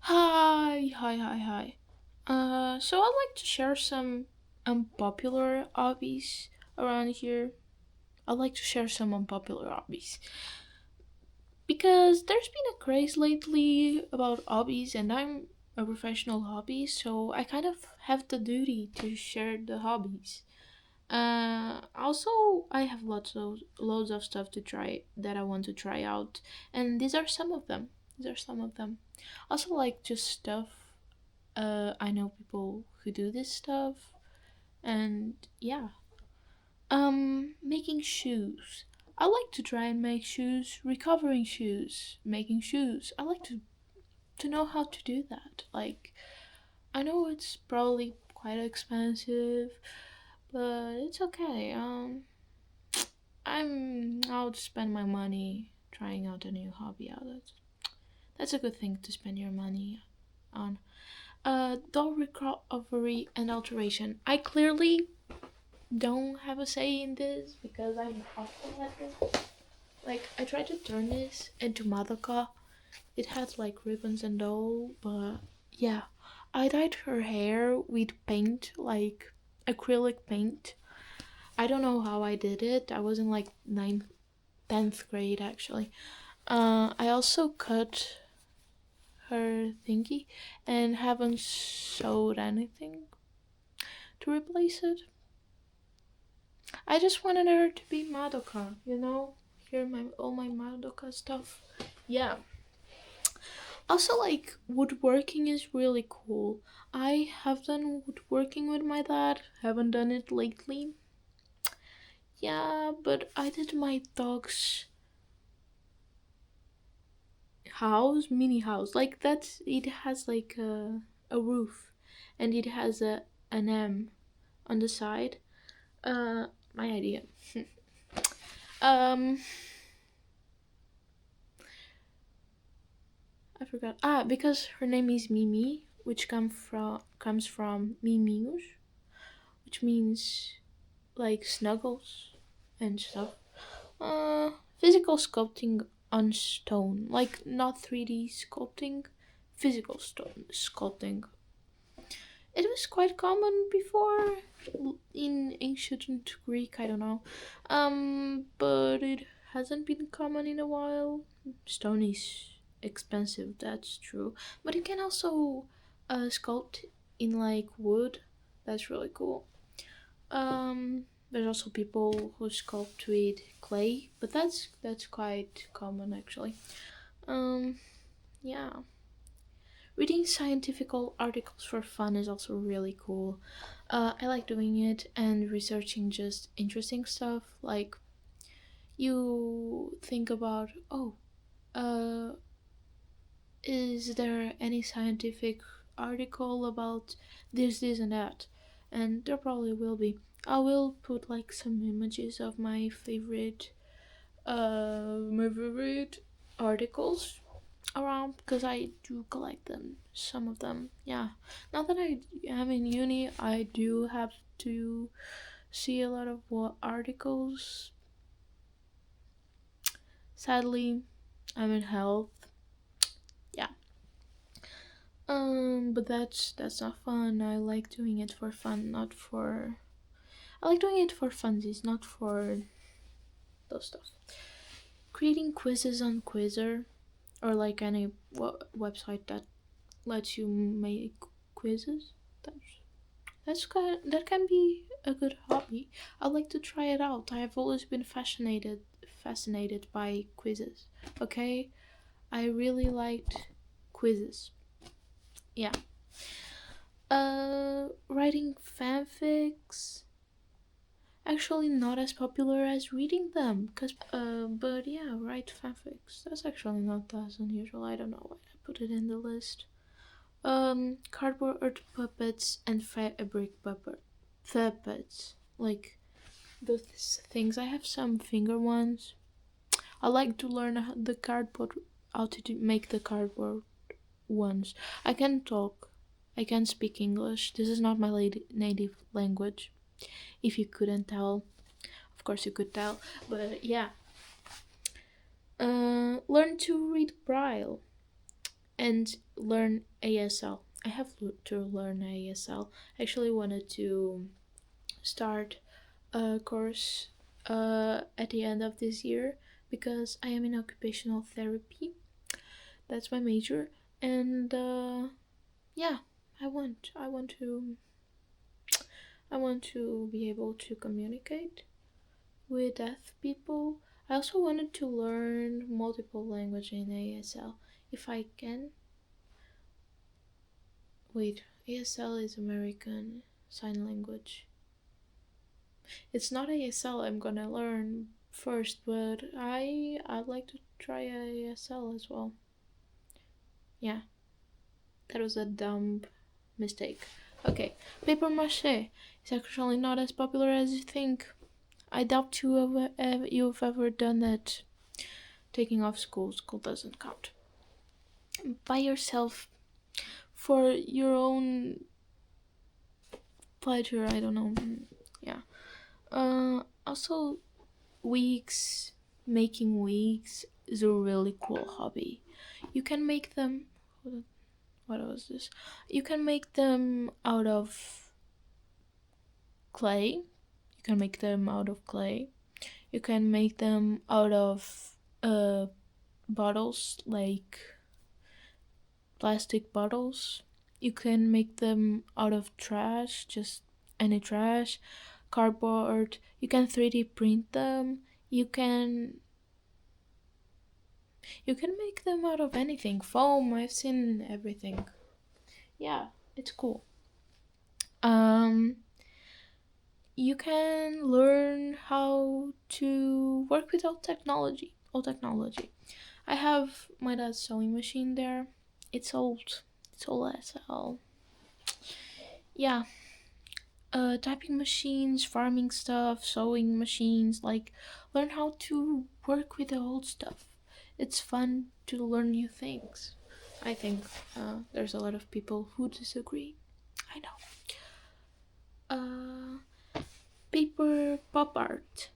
Hi. So I'd like to share some unpopular hobbies around here. I'd like to share some unpopular hobbies because there's been a craze lately about hobbies, and I'm a professional hobby, so I kind of have the duty to share the hobbies. Also, I have loads of stuff to try that I want to try out, and these are some of them. These are some of them. Also, like just stuff. I know people who do this stuff, and yeah. Making shoes. I like to try and make shoes, recovering shoes, making shoes. I like to know how to do that. Like, I know it's probably quite expensive, but it's okay. I'll spend my money trying out a new hobby outlet. That's a good thing to spend your money on. Doll recovery and alteration. I clearly don't have a say in this because I'm awful at this. Like, I tried to turn this into Madoka. It had like ribbons and all, but yeah. I dyed her hair with paint, like acrylic paint. I don't know how I did it. I was in like ninth, 10th grade actually. I also cut her thingy and haven't sewed anything to replace it. I just wanted her to be Madoka, you know? Hear my all my Madoka stuff. Yeah. Also, like, woodworking is really cool. I have done woodworking with my dad, haven't done it lately. Yeah, but I did my dog's house, mini house. Like, that's it has like a roof and it has an M on the side. My idea. um, I forgot. Because her name is Mimi, which comes from Mimius, which means like snuggles and stuff. Physical sculpting on stone, like not 3D sculpting, physical stone sculpting. It was quite common before in ancient Greek. I don't know, but it hasn't been common in a while. Stone is expensive, that's true, but you can also sculpt in like wood. That's really cool. There's also people who sculpt with clay, but that's quite common actually. Um, yeah. Reading scientific articles for fun is also really cool. I like doing it and researching just interesting stuff. Like you think about, oh, uh, is there any scientific article about this, and that? And there probably will be. I will put like some images of my favorite articles around because I do collect them. Some of them, yeah. Now that I am in uni, I do have to see a lot of what articles. Sadly, I'm in health. Yeah. But that's not fun. I like doing it for fun, not for. I like doing it for funsies, not for those stuff. Creating quizzes on Quizzer or like any website that lets you make quizzes. That's that can be a good hobby. I'd like to try it out. I have always been fascinated by quizzes. Okay, I really liked quizzes. Yeah. Writing fanfics. Actually, not as popular as reading them. But yeah, write fanfics. That's actually not as unusual. I don't know why I put it in the list. Cardboard puppets and fabric puppets. Like those things. I have some finger ones. I like to learn the cardboard how to make the cardboard ones. I can talk. I can speak English. This is not my native language. If you couldn't tell, of course you could tell. But yeah, learn to read Braille. and learn ASL. I have to learn ASL. I actually wanted to start a course at the end of this year because I am in occupational therapy. That's my major, and yeah, I want to be able to communicate with deaf people. I also wanted to learn multiple language in ASL if I can. Wait, ASL is American Sign Language. It's not ASL I'm gonna learn first, but I'd like to try ASL as well. Yeah, that was a dumb mistake. Okay, paper mache is actually not as popular as you think. I doubt you've ever done that. Taking off school, school doesn't count. By yourself for your own pleasure. I don't know. Yeah. Also, wigs, making wigs is a really cool hobby. You can make them. What was this? You can make them out of clay. You can make them out of clay. You can make them out of bottles, like plastic bottles. You can make them out of trash, just any trash, cardboard. You can 3D print them. You can make them out of anything. Foam, I've seen everything. Yeah, it's cool. Um you can learn how to work with all technology. I have my dad's sewing machine there. It's old. It's old as hell. Yeah, typing machines, farming stuff, sewing machines, like learn how to work with the old stuff. It's fun to learn new things. I think there's a lot of people who disagree. I know. Paper pop art.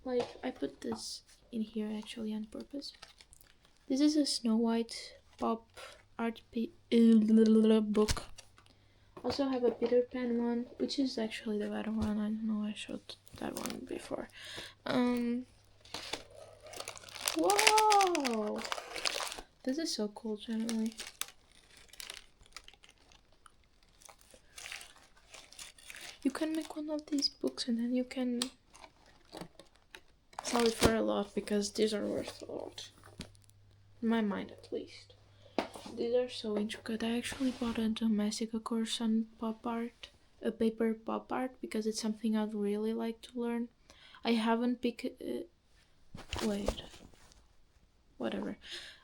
Like I put this in here actually on purpose. This is a Snow White pop art book. Also have a Peter Pan one, which is actually the better one. I don't know, I showed that one before. Whoa! This is so cool, generally. You can make one of these books and then you can sell it for a lot because these are worth a lot. In my mind, at least. These are so intricate. I actually bought a domestic course on pop art, a paper pop art, because it's something I'd really like to learn. I haven't picked. Wait. Whatever.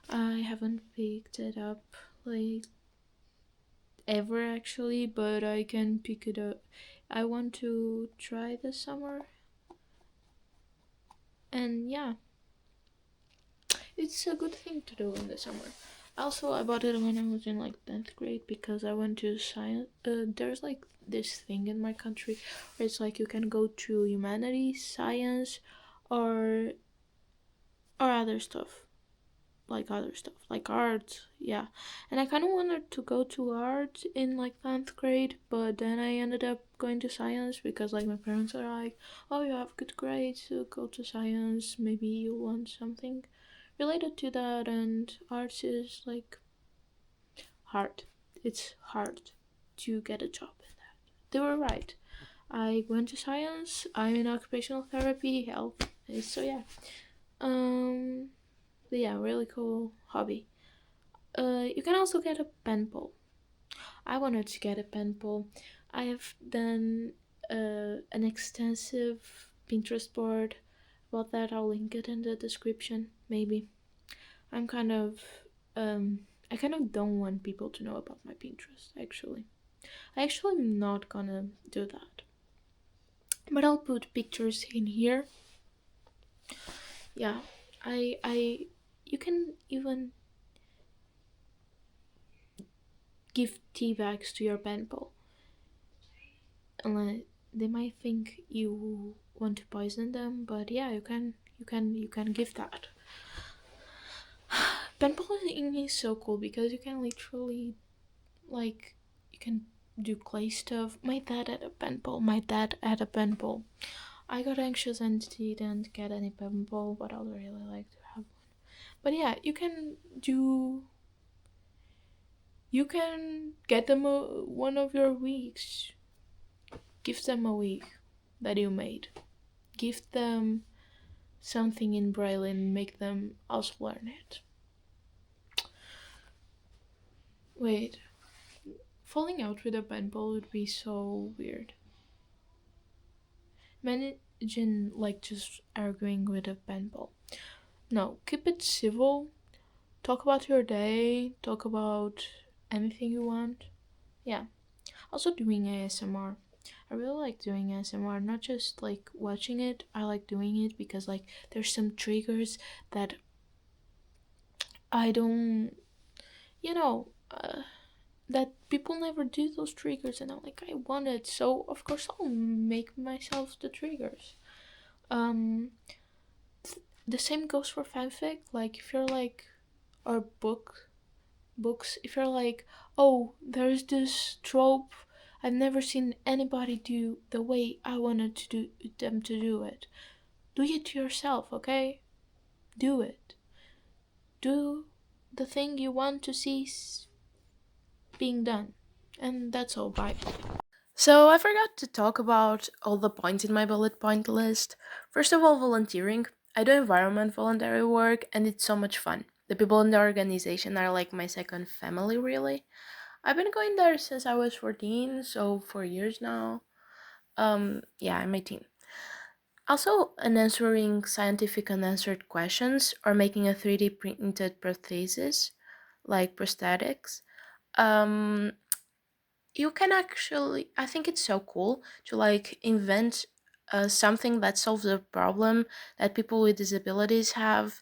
I haven't picked it up like ever actually, but I can pick it up. I want to try this summer. And yeah, it's a good thing to do in the summer. Also, I bought it when I was in like 10th grade because I went to science. There's like this thing in my country where it's like you can go to humanities, science, or other stuff. Like art, yeah. And I kind of wanted to go to art in like 10th grade, but then I ended up going to science because like my parents are like, oh, you have good grades, so go to science, maybe you want something related to that. And arts is like hard. It's hard to get a job in that. They were right. I went to science. I'm in occupational therapy, health. So yeah. But yeah, really cool hobby. You can also get a pen pal. I wanted to get a pen pal. I have done an extensive Pinterest board about that. I'll link it in the description. Maybe. I'm kind of I kind of don't want people to know about my Pinterest. Actually, I actually am not gonna do that. But I'll put pictures in here. Yeah, I you can even give tea bags to your pen pal. Unless they might think you want to poison them, but yeah, you can give that. Paintballing is so cool because you can literally, like, you can do clay stuff. My dad had a paintball. My dad had a paintball. I got anxious and didn't get any paintball, but I would really like to have. But yeah, you can get them one of your weeks. Give them a week that you made. Give them something in Braille and make them also learn it. Wait, falling out with a paintball would be so weird. Imagine like just arguing with a paintball. No, keep it civil. Talk about your day. Talk about anything you want. Yeah. Also doing ASMR. I really like doing ASMR, not just like watching it. I like doing it because like there's some triggers that I don't, you know, that people never do those triggers, and I'm like, I want it, so of course I'll make myself the triggers. Um, the same goes for fanfic. Like if you're like, or books, if you're like, oh, there's this trope I've never seen anybody do the way I wanted to do them to do it. Do it to yourself, okay? Do it. Do the thing you want to see being done. And that's all. Bye. So I forgot to talk about all the points in my bullet point list. First of all, volunteering. I do environment voluntary work and it's so much fun. The people in the organization are like my second family, really. I've been going there since I was 14, so 4 years now. Yeah, I'm 18. Also, an answering scientific unanswered questions or making a 3D printed prosthesis, like prosthetics. Um, you can actually, I think it's so cool to like invent something that solves a problem that people with disabilities have.